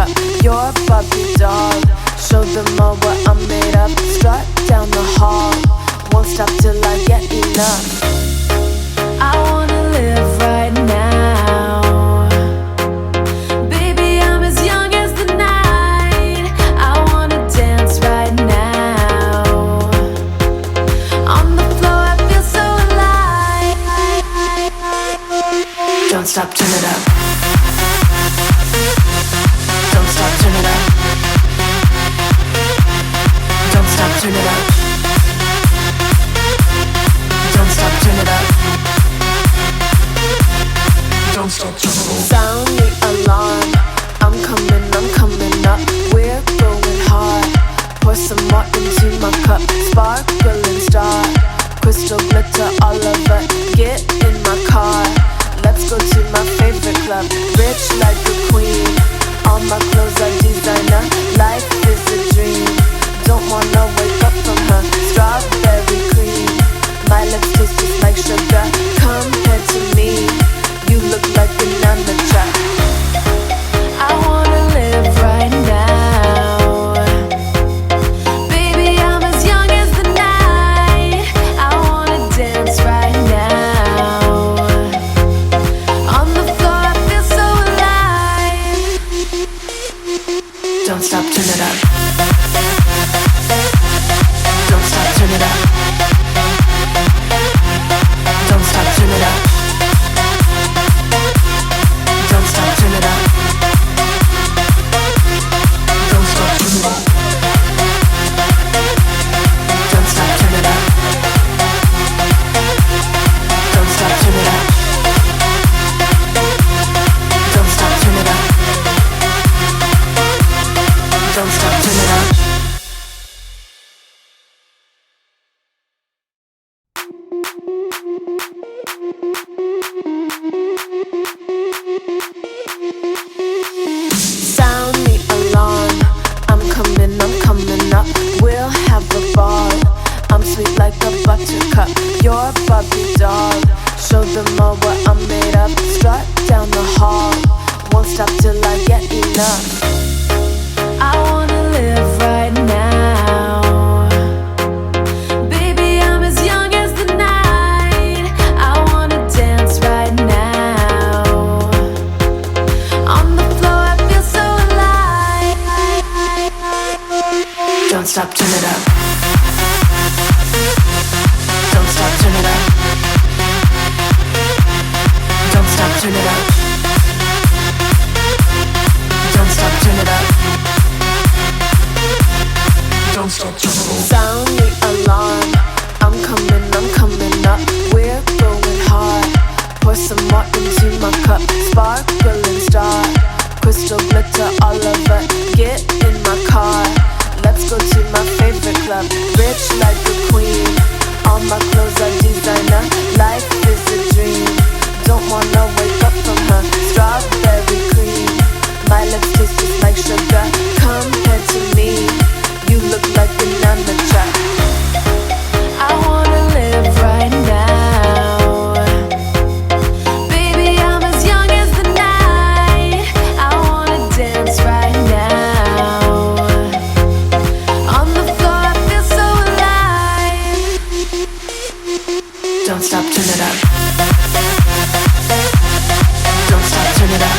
cup. You're a Barbie doll. Show them all what I'm made of. Strut down the hall. Won't stop till I get enough. I wanna live right now. Baby, I'm as young as the night. I wanna dance right now. On the floor, I feel so alive. Don't stop, turn it up. Don't stop, turn it up. Don't stop, turn it up. Don't stop, turn it up. Don't stop, turn it up. Sound the alarm. I'm coming up. We're going hard. Pour some more into my cup. Sparkling star. Crystal glitter all over. Get in my car. Let's go to my favorite club. Rich like a queen. All my clothes are designer. Life is a dream. Don't wanna wake up from her. Strawberry cream. My lips taste just like sugar. Compared to me, you look like an amateur. I wanna live right now. Baby, I'm as young as the night. I wanna dance right now. On the floor, I feel so alive. Don't stop, turn it up. Don't stop, turn it up. Don't stop, turn it up. Don't stop, turn it up. Don't stop, turn it up. Don't stop, turn it up. Don't stop, turn it up. Don't stop, turn it up. Don't stop, turn it up. Sound the alarm. I'm coming up. We'll have a ball. I'm sweet like a buttercup. You're a Barbie doll. Show them all what I'm made of. Strut down the hall. Won't stop till I get enough. I wanna live right now. Baby, I'm as young as the night. I wanna dance right now. On the floor, I feel so alive. Don't stop, turn it up. Don't stop, turn it up. Don't stop, turn it up. Don't stop, turn it up. Don't stop, turn it up. Sound the alarm. I'm coming up. We're going hard. Pour some more into my cup. Sparkling star. Crystal glitter all over. Get in my car. Let's go to my favorite club. Rich like a queen. All my clothes are designer. Life is a dream. Don't wanna wake up from her. Strawberry cream. My lips taste just like sugar. Compared to me, you look like an amateur. I wanna live right now. Baby, I'm as young as the night. I wanna dance right now. On the floor, I feel so alive. Don't stop, turn it up. Don't stop, turn it up.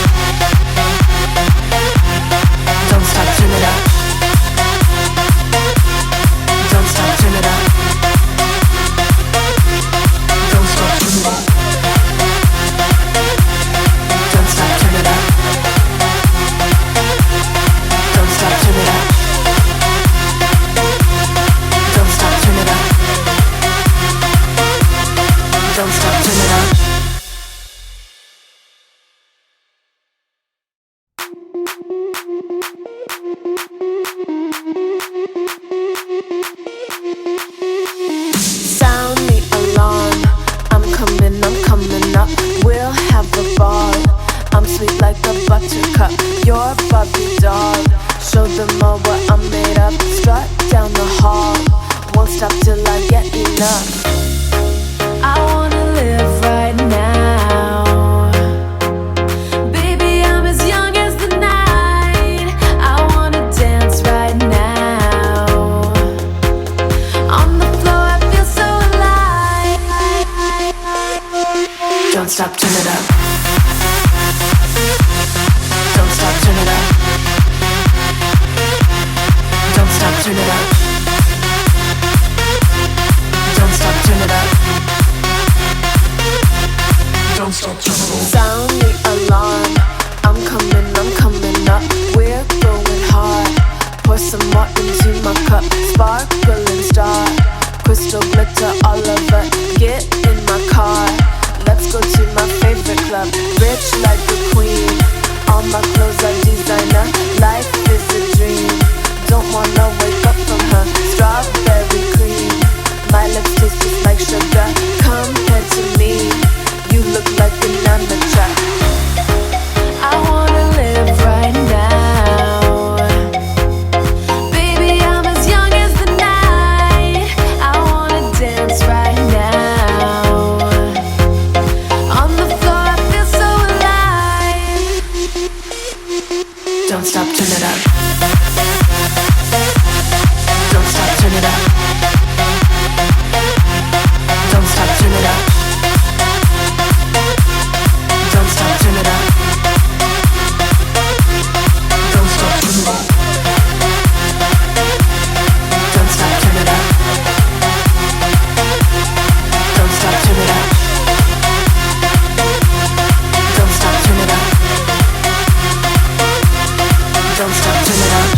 Don't stop, turn it up. Don't stop, turn it up. Don't stop, turn it up. Don't stop, turn it up. Don't stop, turn it up. Don't stop, turn it up. Don't stop, turn it up. Sound the alarm. I'm coming up. We'll have a ball. I'm sweet like a buttercup. You're a Barbie doll. Show them all what I'm made of. Strut down the hall. Won't stop till I get enough. I wanna live right now. Baby, I'm as young as the night. stop, turn it up. Don't stop, turn it up. Don't stop, turn it up. Don't stop, turn it up. Don't stop, turn it up. Don't stop, turn it up. Don't stop, turn it up. Don't stop, turn it up. Don't stop, turn it up.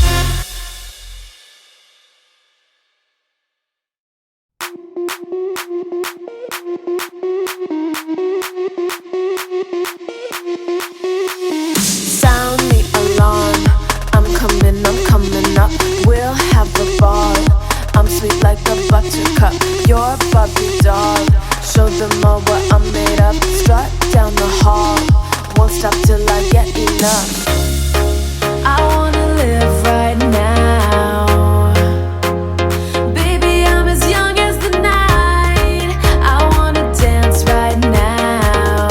Sound the alarm. I'm coming up. We'll have a ball. I'm sweet like a buttercup. You're a Barbie doll. Show them all what I'm made of. Strut down the hall. Won't stop till I get enough. I wanna live right now. Baby, I'm as young as the night. I wanna dance right now.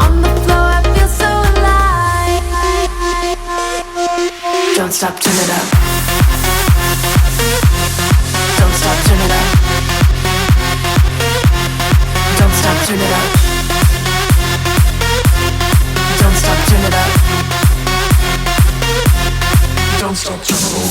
On the floor, I feel so alive. Don't stop, turn it up. Don't stop, turn it up. Don't stop, turn it up. Don't stop, turn it up. Don't stop, turn it up.